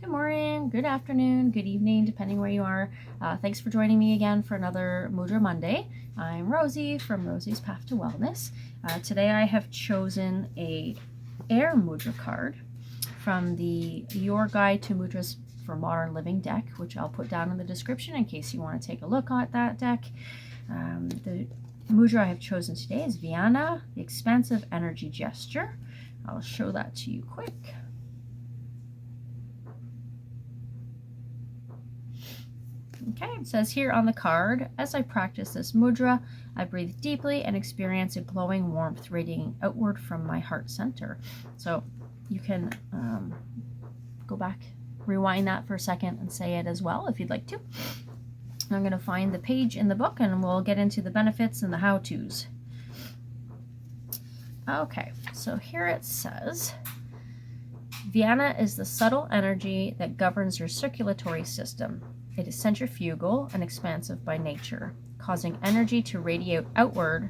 Good morning, good afternoon, good evening, depending where you are. Thanks for joining me again for another Mudra Monday. I'm Rosie from Rosie's Path to Wellness. Today I have chosen a air mudra card from the Your Guide to Mudras for Modern Living deck, which I'll put down in the description in case you want to take a look at that deck. The mudra I have chosen today is Vyana, the expansive energy gesture. I'll show that to you quick. Okay, it says here on the card, as I practice this mudra, I breathe deeply and experience a glowing warmth radiating outward from my heart center. So you can go back, rewind that for a second and say it as well if you'd like to. I'm going to find the page in the book and we'll get into the benefits and the how-tos. Okay, so here it says, Vyana is the subtle energy that governs your circulatory system. It is centrifugal and expansive by nature, causing energy to radiate outward.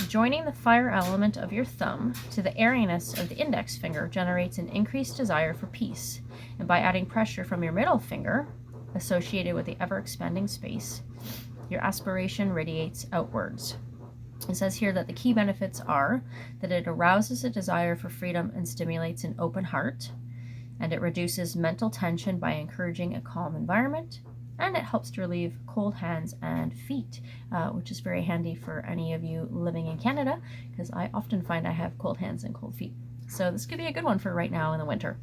Joining the fire element of your thumb to the airiness of the index finger generates an increased desire for peace, and by adding pressure from your middle finger, associated with the ever-expanding space, your aspiration radiates outwards. It says here that the key benefits are that it arouses a desire for freedom and stimulates an open heart, and it reduces mental tension by encouraging a calm environment, and it helps to relieve cold hands and feet, which is very handy for any of you living in Canada, because I often find I have cold hands and cold feet. So this could be a good one for right now in the winter.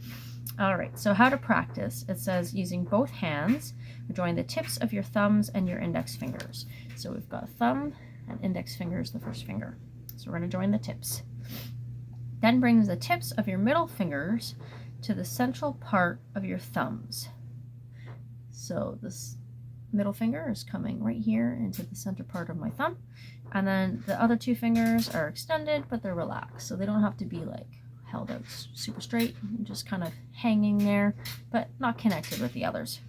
All right, so how to practice. It says using both hands, join the tips of your thumbs and your index fingers. So we've got thumb and index finger is the first finger. So we're going to join the tips. Then bring the tips of your middle fingers to the central part of your thumbs. So this middle finger is coming right here into the center part of my thumb. And then the other two fingers are extended, but they're relaxed. So they don't have to be like held out super straight, just kind of hanging there, but not connected with the others.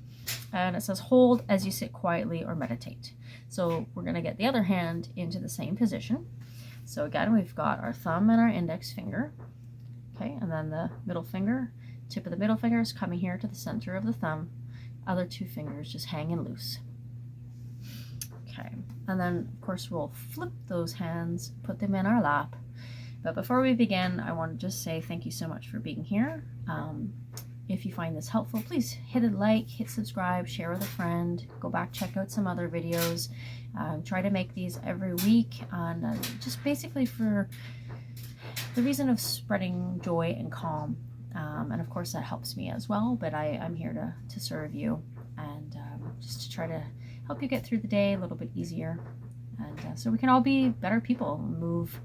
And it says hold as you sit quietly or meditate. So we're going to get the other hand into the same position. So again, we've got our thumb and our index finger. Okay, and then the middle finger, tip of the middle finger is coming here to the center of the thumb. Other two fingers just hanging loose. Okay, and then of course we'll flip those hands, put them in our lap. But before we begin, I want to just say thank you so much for being here. If you find this helpful, please hit a like, hit subscribe, share with a friend, go back, check out some other videos. Try to make these every week, and just basically for the reason of spreading joy and calm. And of course that helps me as well, but I'm here to serve you and just to try to help you get through the day a little bit easier, and so we can all be better people, move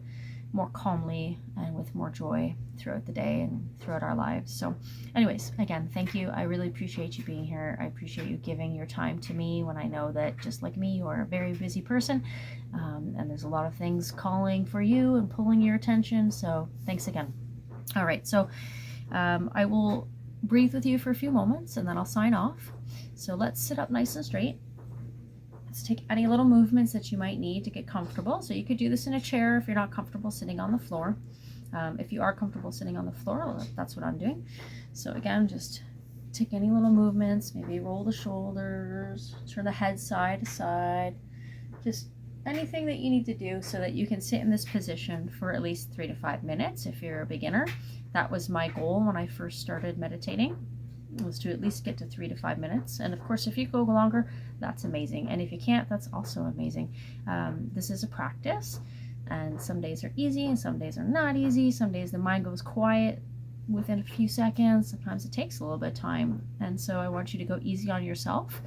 more calmly and with more joy throughout the day and throughout our lives. So anyways, again, thank you. I really appreciate you being here. I appreciate you giving your time to me when I know that just like me, you are a very busy person, and there's a lot of things calling for you and pulling your attention. So thanks again. All right, so I will breathe with you for a few moments and then I'll sign off. So let's sit up nice and straight. Let's take any little movements that you might need to get comfortable. So you could do this in a chair if you're not comfortable sitting on the floor. If you are comfortable sitting on the floor, that's what I'm doing. So again, just take any little movements, maybe roll the shoulders, turn the head side to side, just anything that you need to do so that you can sit in this position for at least 3 to 5 minutes if you're a beginner. That was my goal when I first started meditating, was to at least get to 3 to 5 minutes. And of course, if you go longer, that's amazing. And if you can't, that's also amazing. This is a practice, and some days are easy and some days are not easy. Some days the mind goes quiet within a few seconds. Sometimes it takes a little bit of time. And so I want you to go easy on yourself.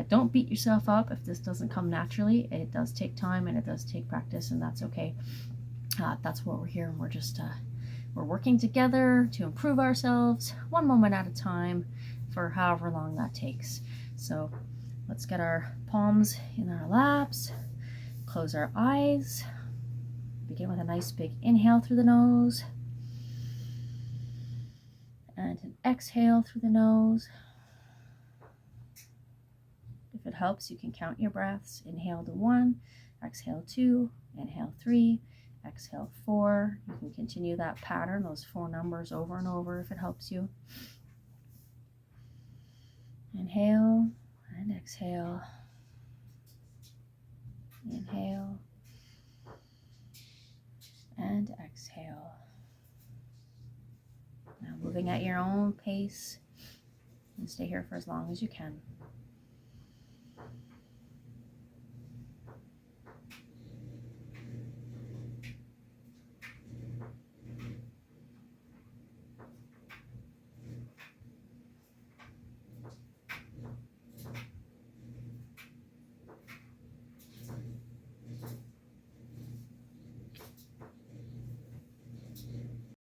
Don't beat yourself up if this doesn't come naturally. It does take time and it does take practice, and that's okay. That's what we're here, and we're just we're working together to improve ourselves one moment at a time for however long that takes. So let's get our palms in our laps, close our eyes, begin with a nice big inhale through the nose and an exhale through the nose. If it helps, you can count your breaths. Inhale to 1, exhale 2, inhale 3, exhale 4. You can continue that pattern, those 4 numbers over and over if it helps you. Inhale and exhale. Inhale and exhale. Now moving at your own pace, and stay here for as long as you can.